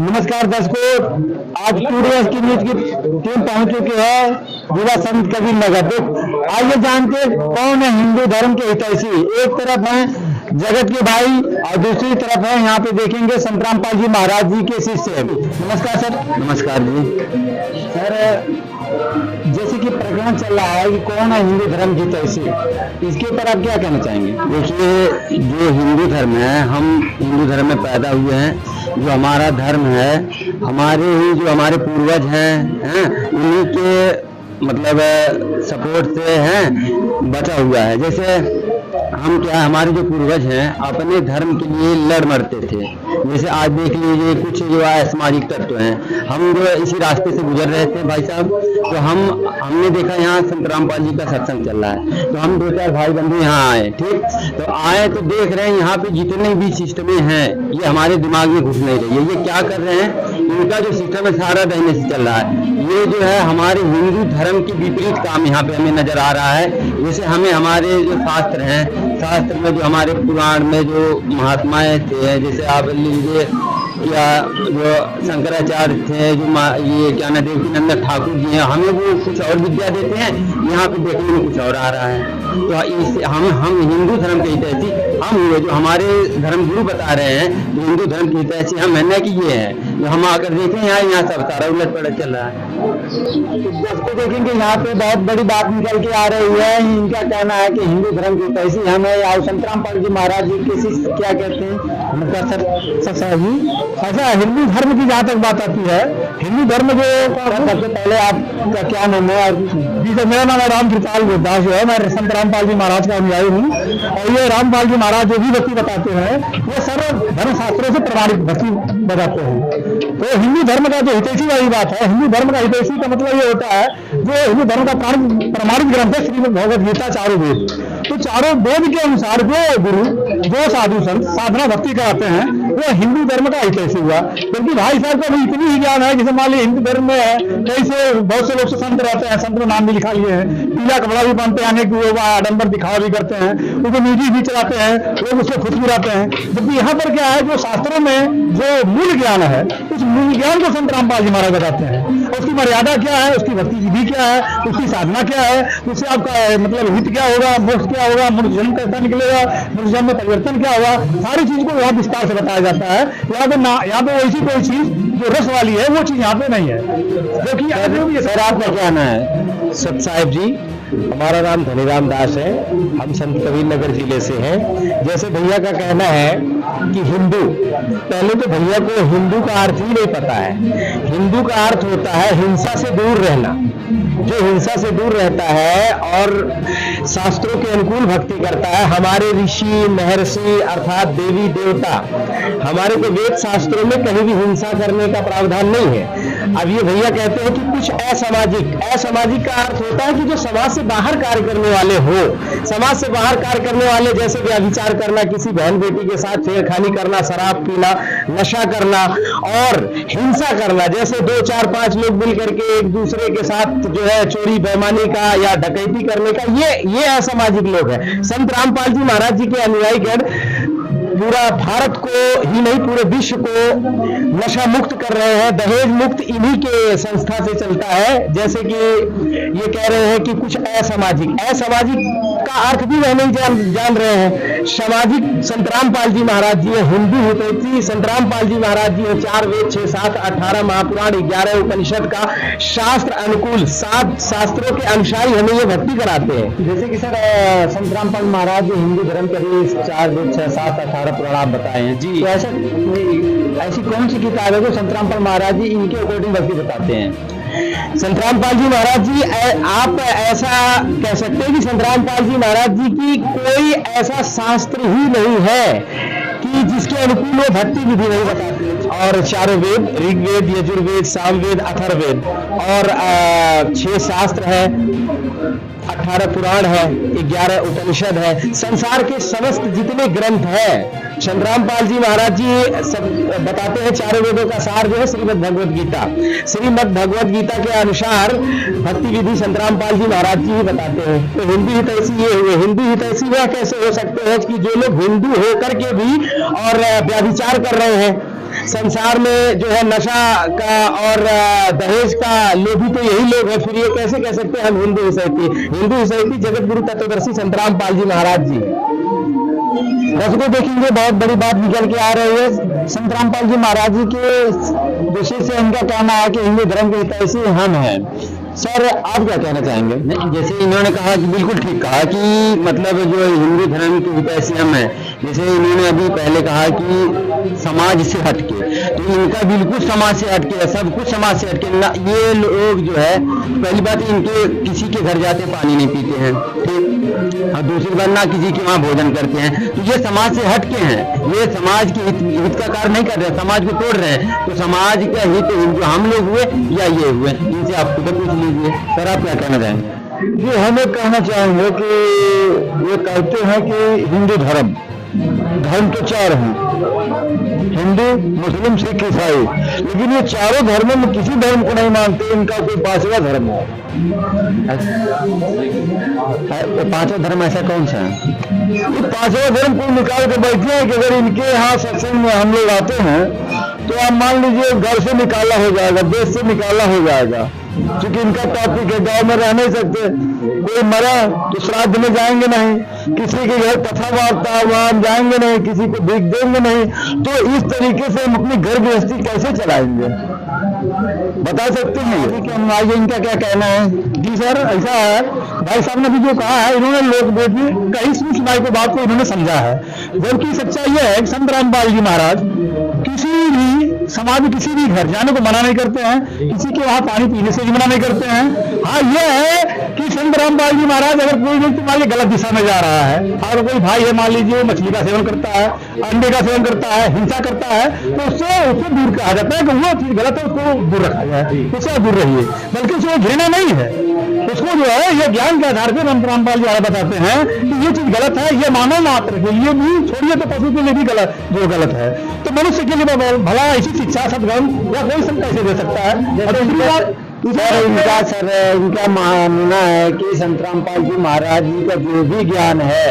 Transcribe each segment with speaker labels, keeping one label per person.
Speaker 1: नमस्कार दर्शकों, आज टूडे की न्यूज की टीम पहुंच चुकी है जिला संत कबीर नगर। तो आइए जानते हैं कौन है हिंदू धर्म के हितैषी। एक तरफ है जगत के भाई और दूसरी तरफ है यहाँ पे देखेंगे संत रामपाल जी महाराज जी के शिष्य। नमस्कार सर। नमस्कार जी। सर, जैसे कि प्रकरण चल रहा है कि कौन है हिंदू धर्म की हितैषी, इसके ऊपर आप क्या कहना चाहेंगे?
Speaker 2: देखिए, जो हिंदू धर्म है, हम हिंदू धर्म में पैदा हुए हैं। जो हमारा धर्म है, हमारे ही जो हमारे पूर्वज हैं उन्हीं के मतलब सपोर्ट से हैं बचा हुआ है। जैसे हम क्या, हमारे जो पूर्वज हैं अपने धर्म के लिए लड़ मरते थे। जैसे आज देख लीजिए, कुछ जो असामाजिक तत्व हैं, हम जो इसी रास्ते से गुजर रहे थे भाई साहब, तो हमने देखा यहाँ संत रामपाल जी का सत्संग चल रहा है, तो हम 2-4 भाई बंधु यहाँ आए। ठीक, तो आए तो देख रहे हैं यहाँ पे जितने भी सिस्टमें हैं ये हमारे दिमाग में घुस नहीं रही है। ये क्या कर रहे हैं, इनका जो सिस्टम है सारा दाहिने से चल रहा है। ये जो है हमारे हिंदू धर्म के विपरीत काम यहाँ पे हमें नजर आ रहा है। जैसे हमें हमारे जो शास्त्र हैं, शास्त्र में जो हमारे पुराण में जो महात्माएं थे, जैसे आप लीजिए या जो शंकराचार्य थे, जो ये क्या ना देवकीनंदन ठाकुर जी हैं, हमें वो कुछ और विद्या देते हैं, यहाँ पे देखने में कुछ और आ रहा है। तो इससे हम हिंदू धर्म के हितैषी हम हुए, जो हमारे धर्म गुरु बता रहे हैं जो हिंदू धर्म के हितैषी हम है, कि ये है। जो हम आकर देखें यहाँ सब सारा उलट पलट चल रहा है।
Speaker 1: तो देखेंगे यहाँ पे बहुत बड़ी बात निकल के आ रही है। इनका कहना है कि हिंदू धर्म की हितैषी हम है, या संत रामपाल जी महाराज जी के शिष्य क्या कहते हैं? नमस्कार सर जी। अच्छा, हिंदू धर्म की जहाँ तक बात आती है, हिंदू धर्म जो सबसे पहले आपका क्या नाम है? जी सर, मेरा नाम है राम कृपाल दास जो है, मैं संत रामपाल जी महाराज का अनुयायी हूँ। और ये रामपाल जी महाराज जो भी भक्ति बताते हैं वो सर्व धर्म शास्त्रों से प्रमाणित भक्ति बताते हैं। तो हिंदू धर्म का जो हितैषी वाली बात है, हिंदू धर्म का हितैषी का मतलब ये होता है जो हिंदू धर्म का प्रमाणित ग्रंथ है श्रीमद् भगवद गीता, चारों वेद। तो चारों वेद के अनुसार जो गुरु, जो साधु संत साधना भक्ति कराते हैं वो हिंदू धर्म का हितैषी हुआ। क्योंकि भाई साहब को भी इतनी ही ज्ञान है, जैसे मान लीजिए हिंदू धर्म में है, कई से बहुत से लोग से संत रहते हैं, संत में नाम भी लिखा लिए हैं, पीला कपड़ा भी पहनते हैं, अनेक आडंबर दिखावा भी करते हैं, उसको म्यूजिक भी चलाते हैं, लोग उसको खुश भी रहते हैं। जबकि यहाँ पर क्या है, जो शास्त्रों में जो मूल ज्ञान है, उस मूल ज्ञान को संत रामपाल जी महाराज बताते हैं। उसकी मर्यादा क्या है, उसकी भक्ति विधि क्या है, उसकी साधना क्या है, उससे आपका मतलब हित क्या होगा, मोक्ष क्या होगा, मनुष्य जन्म कैसा निकलेगा, मनुष्य जन्म में परिवर्तन क्या होगा, सारी चीज को यहाँ विस्तार से बताया जाता है। यहाँ पे वैसी कोई चीज जो रस वाली है वो चीज यहाँ पे नहीं है। जो कि
Speaker 2: सर, आपका क्या कहना है?
Speaker 3: सत साहेब जी, हमारा नाम धनीराम दास है, हम संत कबीर नगर जिले से हैं। जैसे भैया का कहना है कि हिंदू, पहले तो भैया को हिंदू का अर्थ ही नहीं पता है। हिंदू का अर्थ होता है हिंसा से दूर रहना। जो हिंसा से दूर रहता है और शास्त्रों के अनुकूल भक्ति करता है, हमारे ऋषि महर्षि अर्थात देवी देवता, हमारे को वेद शास्त्रों में कहीं भी हिंसा करने का प्रावधान नहीं है। अब ये भैया कहते हैं कि कुछ असामाजिक, असामाजिक का अर्थ होता है कि जो समाज से बाहर कार्य करने वाले हो, समाज से बाहर कार्य करने वाले, जैसे व्यभिचार करना, किसी बहन बेटी के साथ छेड़खानी करना, शराब पीना, नशा करना और हिंसा करना, जैसे 2, 4, 5 लोग मिल करके एक दूसरे के साथ जो है चोरी बेईमानी का या डकैती करने का, ये असामाजिक लोग हैं। संत रामपाल जी महाराज जी के अनुयायी गण पूरा भारत को ही नहीं पूरे विश्व को नशा मुक्त कर रहे हैं, दहेज मुक्त इन्हीं के संस्था से चलता है। जैसे कि ये कह रहे हैं कि कुछ असामाजिक, असामाजिक का अर्थ भी वह नहीं जान रहे हैं। सामाजिक संत रामपाल जी महाराज जी है, हिंदू हितैषी संत रामपाल जी महाराज जी है। 4 वेद, 6, 7, 18 महापुराण, 11 उपनिषद का शास्त्र अनुकूल 7 शास्त्रों के अनुसार हमें ये भक्ति कराते हैं।
Speaker 1: जैसे कि सर संत रामपाल महाराज जी हिंदू धर्म के भी 4 वेद, 6, 7, 18 पुराण आप बताए हैं जी। तो ऐसी कौन सी किताब है जो संत रामपाल महाराज जी इनके अकॉर्डिंग भक्ति बताते हैं?
Speaker 3: संत रामपाल जी महाराज जी, आप ऐसा कह सकते हैं कि संत रामपाल जी महाराज जी की कोई ऐसा शास्त्र ही नहीं है कि जिसके अनुकूल वो भक्ति विधि नहीं बताते। और चारों वेद, ऋग्वेद, यजुर्वेद, सामवेद, अथर्ववेद और 6 शास्त्र है, 18 पुराण है, 11 उपनिषद है, संसार के समस्त जितने ग्रंथ हैं संत रामपाल जी महाराज जी सब बताते हैं। चारों वेदों का सार जो है श्रीमद् भगवद गीता, श्रीमद् भगवद गीता के अनुसार भक्ति विधि संत रामपाल जी महाराज जी ही बताते हैं। तो हिंदू हितैषी ये हुए। हिंदू हितैषी वह कैसे हो सकते हैं कि जो लोग हिंदू होकर के भी और व्यभिचार कर रहे हैं, संसार में जो है नशा का और दहेज का लोभी तो यही लोग हैं, फिर ये कैसे कह सकते हैं हम हिंदू हिसैती जगत गुरु तत्वदर्शी संतराम पाल जी महाराज जी।
Speaker 1: दर्शकों देखेंगे बहुत बड़ी बात निकल के आ रही है संतराम पाल जी महाराज जी के विषय से। इनका कहना है कि हिंदू धर्म के हितैषी हम हैं। सर आप क्या कहना चाहेंगे?
Speaker 2: नहीं, जैसे इन्होंने कहा कि बिल्कुल ठीक कहा कि मतलब जो हिंदू धर्म के हितैषी हम हैं, जैसे इन्होंने अभी पहले कहा कि समाज से हटके, तो इनका बिल्कुल समाज से हटके है, सब कुछ समाज से हटके ना। ये लोग जो है पहली बात इनके किसी के घर जाते पानी नहीं पीते हैं, ठीक, और दूसरी बात ना किसी के वहाँ भोजन करते हैं, तो ये समाज से हटके हैं, ये समाज के हित का कार्य नहीं कर रहे, समाज को तोड़ रहे हैं। तो समाज का हित जो हम लोग हुए या ये हुए, इनसे आप खुद पूछ लीजिए। सर आप क्या कहना चाहेंगे?
Speaker 1: ये हमें कहना चाहेंगे कि ये कहते हैं कि हिंदू धर्म तो चार हैं, हिंदू मुस्लिम सिख ईसाई, लेकिन ये चारों धर्मों में किसी धर्म को नहीं मानते, इनका कोई पांचवा धर्म है।
Speaker 2: पांचवा धर्म ऐसा कौन सा है?
Speaker 1: ये पांचवा धर्म को निकाल के बैठे हैं कि अगर इनके यहाँ सत्संग में हम लोग आते हैं तो आप मान लीजिए घर से निकाला हो जाएगा, देश से निकाला हो जाएगा, क्योंकि इनका टॉपिक है गांव में रह नहीं सकते, कोई मरा तो श्राद्ध में जाएंगे नहीं, किसी के घर कथा वार्ता वहां जाएंगे नहीं, किसी को भीख देंगे नहीं। तो इस तरीके से हम अपनी घर गृहस्थी कैसे चलाएंगे, बता सकते हैं कि हम आगे इनका क्या कहना है?
Speaker 3: जी सर, ऐसा है भाई साहब ने भी जो कहा है, इन्होंने लोग कहीं सुन सुनाई को बात को इन्होंने समझा है, जबकि सच्चाई यह है कि संतराम पाल जी महाराज किसी भी समाज में किसी भी घर जाने को मना नहीं करते हैं, किसी के वहां पानी पीने से भी मना नहीं करते हैं। हाँ यह है कि संतराम पाल जी महाराज अगर कोई व्यक्ति मान लीजिए गलत दिशा में जा रहा है और कोई भाई है मान लीजिए मछली का सेवन करता है, अंडे का सेवन करता है, हिंसा करता है, तो उससे दूर कहा जाता है कि वो चीज गलत है, उसको दूर रखा जाए, उससे दूर रहिए, बल्कि उसको घृणा नहीं है, उसको जो है ये ज्ञान के आधार पर संतराम पाल जी बताते हैं कि ये चीज गलत है, ये मानव मात्र के लिए भी छोड़िए तो पशु के लिए भी गलत, जो गलत है, तो मनुष्य के लिए भला ऐसी शिक्षा सदगुण या कोई सब कैसे दे सकता है। और दूसरी बात
Speaker 1: इनका मानना है कि संतराम पाल जी महाराज जी का जो भी ज्ञान है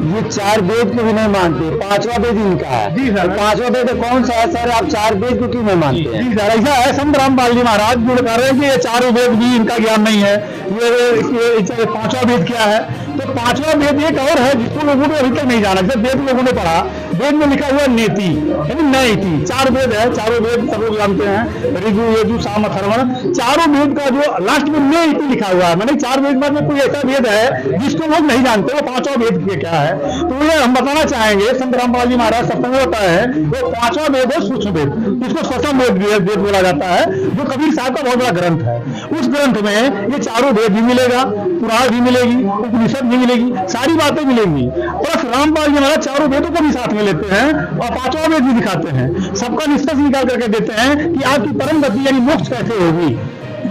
Speaker 1: ये चार वेद को भी नहीं मानते, पांचवा वेद इनका है।
Speaker 3: जी सर,
Speaker 1: पांचवा वेद कौन सा है सर? आप चार वेद को क्यों नहीं मानते हैं?
Speaker 3: जी सर, ऐसा है संतराम पाल जी महाराज जो कह रहे हैं कि ये चारों वेद भी इनका ज्ञान नहीं है, ये पांचवा वेद क्या है? तो पांचवा वेद एक और है जिसको लोगों ने अभी तक नहीं जाना। जब वेद लोगों ने पढ़ा, वेद में लिखा हुआ नीति यानी नैति, चार वेद है, चारों वेद सब लोग जानते हैं, ऋगु यजु साम अथर्वण, चारों वेद का जो लास्ट में नैति लिखा हुआ है, मैंने चार वेद में कोई ऐसा वेद है जिसको लोग नहीं जानते, वो पांचवा वेद क्या है? तो ये हम बताना चाहेंगे, संतराम पाल जी महाराज सत्संग होता है, वो पांचवा वेद है सूक्ष्म वेद, इसको स्वतम वेद बोला जाता है, जो कबीर साहब का बहुत बड़ा ग्रंथ है। उस ग्रंथ में ये चारों वेद भी मिलेगा, पुराण भी मिलेगी, उपनिषद भी मिलेगी, सारी बातें मिलेंगी, प्लस रामपाल जी महाराज चारों वेदों को भी साथ में लेते हैं और पांचवा वेद भी दिखाते हैं, सबका निष्कर्ष निकाल करके देते हैं कि आपकी परम गति यानी मोक्ष कैसे होगी।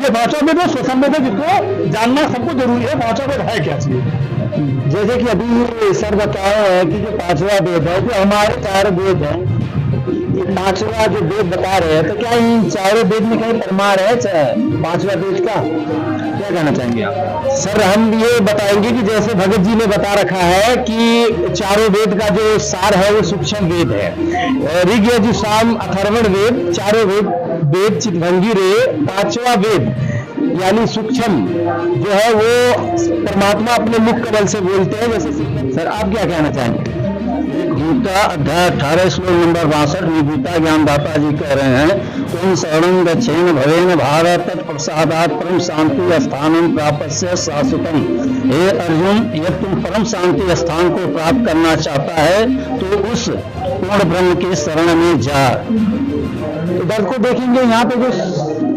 Speaker 3: ये पांचवा वेद स्वतम वेद है, जिसको जानना सबको जरूरी है, पांचवा वेद है क्या चीज।
Speaker 1: जैसे कि अभी सर बताया है कि जो पांचवा वेद है, जो हमारे चार वेद है, ये पांचवा जो वेद बता रहे हैं, तो क्या इन चारों वेद में कहीं प्रमाण है पांचवा वेद का? क्या कहना चाहेंगे आप?
Speaker 3: सर हम ये बताएंगे कि जैसे भगत जी ने बता रखा है कि चारों वेद का जो सार है वो सूक्ष्म वेद है, ऋग यजु साम अथर्वण वेद, चारों वेद चितभंगी रे, पांचवा वेद यानी सूक्ष्म जो है वो परमात्मा अपने मुख कमल से बोलते हैं। जैसे
Speaker 1: सर आप क्या कहना चाहेंगे?
Speaker 2: गीता अध्याय 18 श्लोक नंबर 62 गीता ज्ञानदाता जी कह रहे हैं, तुम शरणं गच्छेन भवेन भारत तत्प्रसादात् परम शांति स्थानं प्राप्स्य शाश्वतम। हे अर्जुन, यदि तुम परम शांति स्थान को प्राप्त करना चाहता है तो उस पूर्ण ब्रह्म के शरण में जा।
Speaker 1: इधर को देखेंगे यहाँ पे जो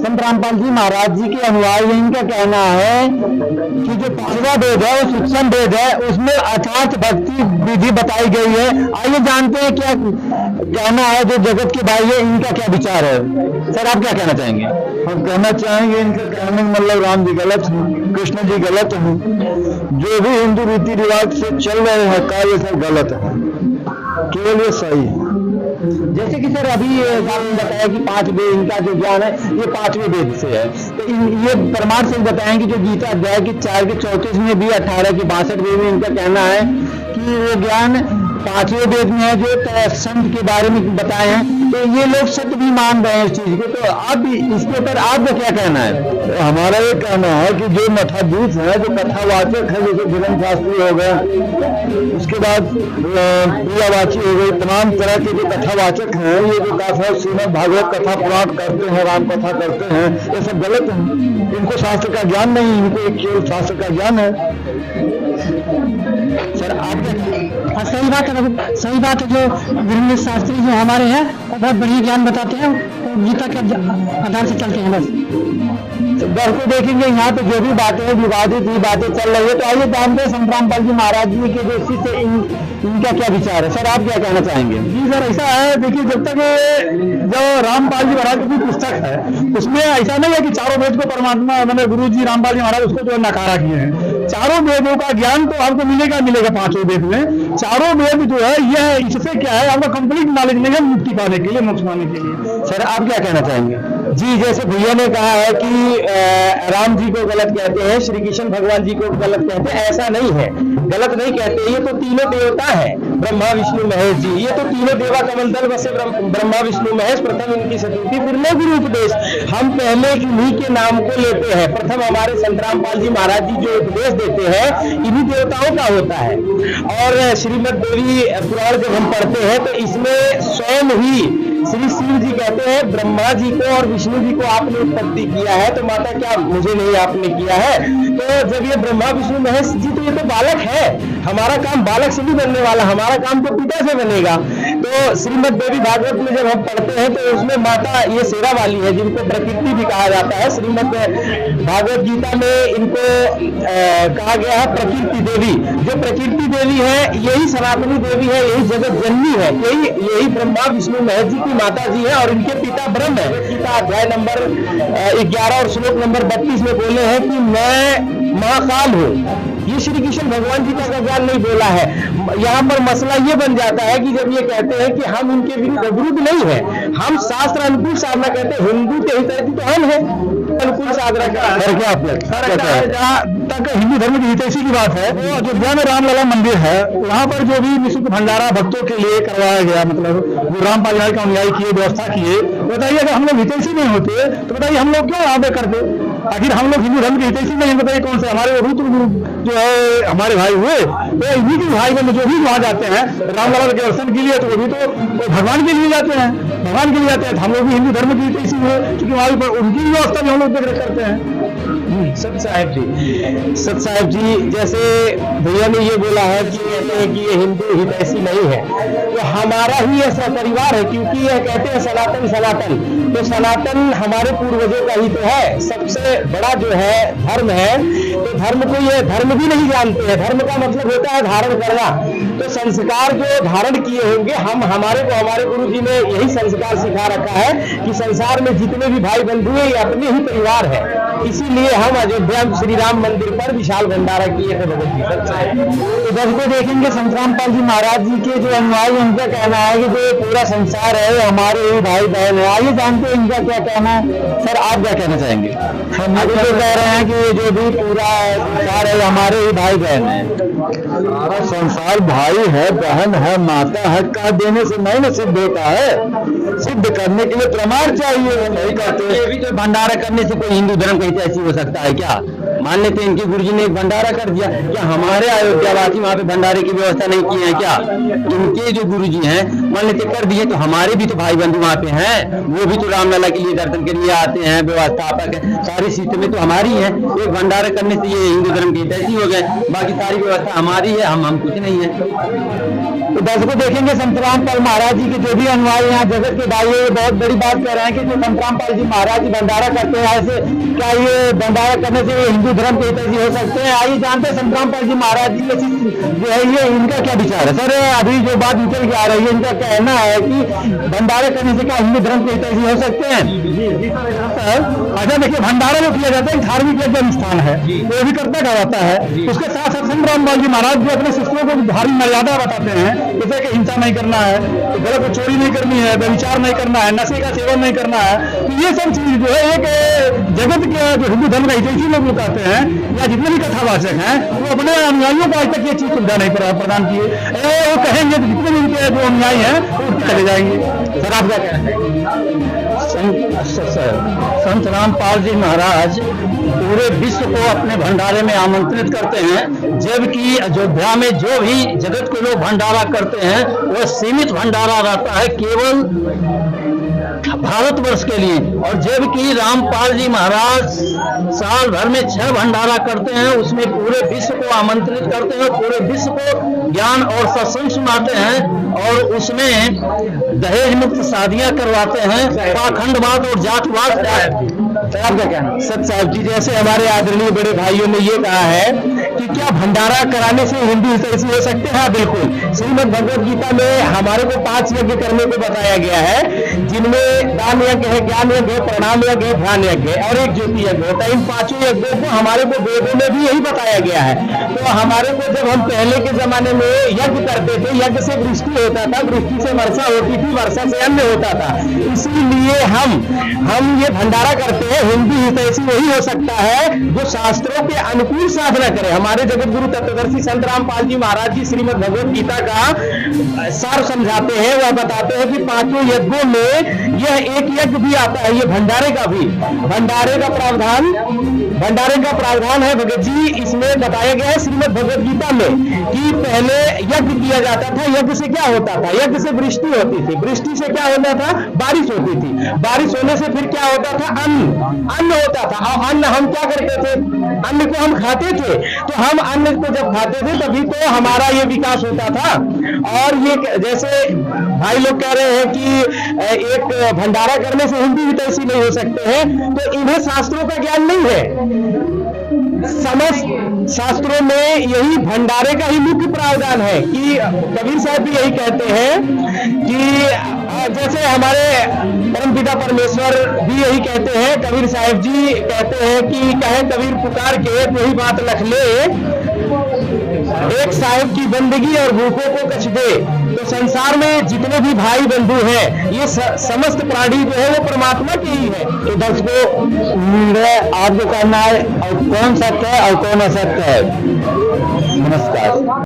Speaker 1: संतराम पाल जी महाराज जी के अनुयायी, इनका कहना है कि जो पांचवा वेद है वो सूक्ष्म वेद है, उसमें अर्थात भक्ति विधि बताई गई है। आइए जानते हैं क्या कहना है जो जगत के भाई है, इनका क्या विचार है। सर आप क्या कहना चाहेंगे?
Speaker 3: हम कहना चाहेंगे इनका कहने का मतलब राम जी गलत हैं, कृष्ण जी गलत हैं, जो भी हिंदू रीति रिवाज से चल रहे हैं का ये सब गलत है, केवल ये सही है।
Speaker 1: जैसे कि सर अभी आपने बताया कि पांच वेद, इनका जो ज्ञान है ये पांचवें वेद से है, तो ये प्रमाण से बताएंगे जो गीता अध्याय के 4 के 34 में भी 18 के 62 वेद में इनका कहना है कि वो ज्ञान पांचवें वेद में है जो संत के बारे में बताए हैं, तो ये लोग सत्य भी मान रहे हैं इस चीज को, तो आप भी इसके ऊपर आपका क्या कहना है?
Speaker 3: हमारा ये कहना है कि जो मठाधीश है, जो कथावाचक है, जैसे धीरन शास्त्री हो गए, उसके बाद प्रियावाची हो गई, तमाम तरह के जो कथावाचक हैं, ये जो कथा श्रीमद् भागवत कथा पुराण करते हैं, राम कथा करते हैं, ये सब गलत है। इनको शास्त्र का ज्ञान नहीं, इनको एक केवल शास्त्र का ज्ञान है।
Speaker 1: सर आप सही बात है, सही बात है। जो वीरेंद्र शास्त्री जो हमारे हैं वो बहुत बढ़िया ज्ञान बताते हैं, वो गीता के आधार से चलते हैं। बस को देखेंगे यहाँ पे जो भी बातें विवादित ही बातें चल रही है, तो आइए जानते हैं संतराम पाल जी महाराज जी के जो शिष्य इनका क्या विचार है। सर आप क्या कहना चाहेंगे?
Speaker 3: जी सर, ऐसा है, देखिए, जब तक जो रामपाल जी महाराज की पुस्तक है उसमें ऐसा नहीं है कि चारों वेद को परमात्मा मैंने गुरु जी रामपाल जी महाराज उसको जो नकारा किए हैं। चारों वेदों का ज्ञान तो आपको मिलेगा पांचों वेद में। चारों वेद जो है ये है, इससे क्या है, आपका कंप्लीट नॉलेज नहीं है मुक्ति पाने के लिए, मोक्ष पाने के लिए।
Speaker 1: सर आप क्या कहना चाहेंगे?
Speaker 3: जी, जैसे भैया ने कहा है कि राम जी को गलत कहते हैं, श्री कृष्ण भगवान जी को गलत कहते हैं, ऐसा नहीं है, गलत नहीं कहते। ये तो तीनों देवता है, ब्रह्मा विष्णु महेश जी, ये तो तीनों देवा कमल दल बसे ब्रह्मा विष्णु महेश, प्रथम इनकी सतुति फिर मैं गुरु उपदेश। हम पहले इन्हीं के नाम को लेते हैं। प्रथम हमारे संतराम पाल जी महाराज जी जो उपदेश देते हैं इन्हीं देवताओं का होता है। और श्रीमद् देवी पुराण जब हम पढ़ते हैं तो इसमें स्वयं ही श्री शिव जी कहते हैं ब्रह्मा जी को और विष्णु जी को आपने उत्पत्ति किया है, तो माता क्या मुझे नहीं आपने किया है? तो जब ये ब्रह्मा विष्णु महेश जी, तो ये तो बालक है, हमारा काम बालक से नहीं बनने वाला, हमारा काम तो पिता से बनेगा। तो श्रीमद् देवी भागवत में जब हम पढ़ते हैं तो उसमें माता ये शेरा वाली है, जिनको प्रकृति भी कहा जाता है। श्रीमद् भागवत गीता में इनको कहा गया है प्रकृति देवी। जो प्रकृति देवी है यही सनातनी देवी है, यही जगत जननी है, यही ब्रह्मा विष्णु महेश जी की माता जी है और इनके पिता ब्रह्म है। गीता अध्याय नंबर 11 और श्लोक नंबर 32 में बोले हैं कि मैं महाकाल हूँ। ये श्री कृष्ण भगवान जी का ज्ञान नहीं बोला है। यहाँ पर मसला ये बन जाता है कि जब ये कहते हैं कि हम इनके विरुद्ध नहीं है, हम शास्त्र अनुकूल साधना कहते हैं, हिंदू के हितैषी तो हम है, अनुकूल साधना का। जहाँ तक हिंदू धर्म की हितैषी की बात है, वो अयोध्या में रामलला मंदिर है, वहाँ पर जो भी निःशुल्क भंडारा भक्तों के लिए करवाया गया, मतलब जो रामपाल जी का अनुयायी किए, व्यवस्था किए, बताइए अगर हम लोग हितैषी नहीं होते तो बताइए हम लोग क्यों यहाँ पे करते? आखिर हम लोग हिंदू धर्म के हितैषी नहीं, बताइए कौन से हमारे रुद्र जो है हमारे भाई हुए, तो इन्हीं के भाई बंधु जो भी वहाँ जाते हैं रामलला के दर्शन के लिए, तो वो भी तो भगवान के लिए जाते हैं, भगवान के लिए जाते हैं। हम लोग भी हिंदू धर्म की हितैषी हुए, क्योंकि वहाँ पर उनकी व्यवस्था भी हम लोग देख करते हैं। सत साहिब जी जैसे भैया ने ये बोला है कि कहते हैं कि ये हिंदू हितैषी नहीं है, तो हमारा ही ऐसा परिवार है, क्योंकि ये कहते हैं सनातन सनातन, तो सनातन हमारे पूर्वजों का ही तो है, सबसे बड़ा जो है धर्म है। तो धर्म को ये धर्म भी नहीं जानते हैं, धर्म का मतलब होता है धारण करना। तो संस्कार जो धारण किए होंगे, हमारे गुरु जी ने यही संस्कार सिखा रखा है कि संसार में जितने भी भाई बंधु हैं ये अपने ही परिवार है। इसीलिए हम अयोध्या श्री राम मंदिर पर विशाल भंडारा किए थे भगवत जी।
Speaker 1: इधर को देखेंगे संतराम पाल जी महाराज जी के जो अनुयायी, उनका कहना है कि जो पूरा संसार है हमारे ही भाई बहन है। आइए जानते हैं इनका क्या कहना है। सर आप क्या कहना चाहेंगे? हम अभी तो कह रहे हैं कि जो भी पूरा संसार है हमारे ही भाई बहन है।
Speaker 3: सारा संसार भाई है, बहन है, माता है, कह देने से नहीं न सिद्ध होता है, सिद्ध करने के लिए प्रमाण चाहिए, नहीं करते।
Speaker 2: ये भी तो भंडारा करने से कोई हिंदू धर्म का ऐसी हो सकता है क्या? मान लेते हैं इनके गुरुजी ने एक भंडारा कर दिया, क्या हमारे अयोध्यावासी वहाँ पे भंडारे की व्यवस्था नहीं की है क्या? इनके जो गुरुजी हैं मान लेते कर दिए, तो हमारे भी तो भाई बंधु वहाँ पे हैं, वो भी तो रामलला के लिए दर्शन के लिए आते हैं, व्यवस्थापक है, सारी सिस्टमें तो हमारी है। एक भंडारा करने से ये हिंदू धर्म की हितैषी हो गए, बाकी सारी व्यवस्था हमारी है, हम कुछ नहीं है।
Speaker 1: तो दर्शकों देखेंगे संतराम पाल महाराज जी के जो भी अनुयायी यहाँ जगत के भाई ये बहुत बड़ी बात कह रहे हैं कि जो संतराम पाल जी महाराज जी भंडारा करते हैं, ऐसे क्या ये भंडारा करने से ये हिंदू धर्म के हितैषी हो सकते हैं? आइए जानते हैं संतराम पाल जी महाराज जी जो है ये इनका क्या विचार है। सर अभी जो बात निकल के आ रही है, इनका कहना है कि भंडारा करने से क्या हिंदू धर्म के हितैषी हो सकते हैं?
Speaker 3: अच्छा देखिए, भंडारा जो किया जाता है धार्मिक यज्ञ अनुष्ठान है,
Speaker 1: वो भी करता कहलाता है। उसके साथ साथ संत रामपाल जी महाराज भी अपने शिष्यों को भारी मर्यादा बताते हैं, जैसे कि हिंसा नहीं करना है, गलत चोरी नहीं करनी है, व्यभिचार नहीं करना है, नशे का सेवन नहीं करना है। तो ये सब चीज जो है एक जगत के जो हिंदू धर्म का हितैषी लोग कहते हैं या जितने भी कथावाचक हैं वो अपने अनुयायियों को आज तक ये चीज सुविधा नहीं प्रदान की है। वो कहेंगे तो जितने भी उनके जो अनुयायी हैं वो उठ के चले जाएंगे। सर आप क्या कहते हैं? संत रामपाल जी महाराज पूरे विश्व को अपने भंडारे में आमंत्रित करते हैं, जबकि अयोध्या में जो भी जगत के लोग भंडारा करते हैं वह सीमित भंडारा रहता है केवल भारतवर्ष के लिए। और जबकि रामपाल जी महाराज साल भर में 6 भंडारा करते हैं, उसमें पूरे विश्व को आमंत्रित करते हैं, पूरे विश्व को ज्ञान और सत्संग सुनाते हैं और उसमें दहेज मुक्त शादियां करवाते हैं, पाखंडवाद और जातिवाद। आप क्या कहना?
Speaker 3: सत साहब जी, जैसे हमारे आदरणीय बड़े भाइयों ने ये कहा है कि क्या भंडारा कराने से हिंदू हितैषी हो सकते हैं? हाँ बिल्कुल। श्रीमद् भगवत गीता में हमारे को 5 यज्ञ करने को बताया गया है, जिनमें दान यज्ञ है, ज्ञान यज्ञ है, प्रणाम यज्ञ है, ध्यान यज्ञ है और एक ज्योति यज्ञ होता है। इन 5 यज्ञों को हमारे को वेदों में भी यही बताया गया है। तो हमारे को जब हम पहले के जमाने में यज्ञ करते थे, यज्ञ से वृष्टि होता था, वृष्टि से वर्षा होती थी, वर्षा से अन्न होता था। इसीलिए हम ये भंडारा करते हैं। हिंदू हितैषी वही हो सकता है जो शास्त्रों के अनुकूल साधना करे। हमारे जगत गुरु तत्वदर्शी संत रामपाल जी महाराज जी श्रीमद् भगवत गीता का सार समझाते हैं। वह बताते हैं कि 5 यज्ञों में यह एक यज्ञ भी आता है, ये भंडारे का भी। भंडारे का प्रावधान है भगत जी, इसमें बताया गया है श्रीमद् भगवत गीता में कि पहले यज्ञ किया जाता था। यज्ञ से क्या होता था? यज्ञ से वृष्टि होती थी, वृष्टि से क्या होता था? बारिश होती थी, बारिश होने से फिर क्या होता था? अन्न होता था। और अन्न हम क्या करते थे? अन्न को हम खाते थे। तो हम अन्न को जब खाते थे तभी तो हमारा ये विकास होता था। और ये जैसे भाई लोग कह रहे हैं कि एक भंडारा करने से हिंदू हितैषी नहीं हो सकते हैं, तो इन्हें शास्त्रों का ज्ञान नहीं है। समस्त शास्त्रों में यही भंडारे का ही मुख्य प्रावधान है कि कबीर साहब भी यही कहते हैं कि जैसे हमारे परमपिता परमेश्वर भी यही कहते हैं, कबीर साहब जी कहते हैं कि कहे कबीर पुकार के वही बात लख ले, एक साहब की बंदगी और भूखों को कछ दे। तो संसार में जितने भी भाई बंधु हैं, ये समस्त प्राणी जो है वो परमात्मा के ही है।
Speaker 1: तो दर्शकों, आपको कहना है और कौन सत्य है और कौन असत्य है? नमस्कार।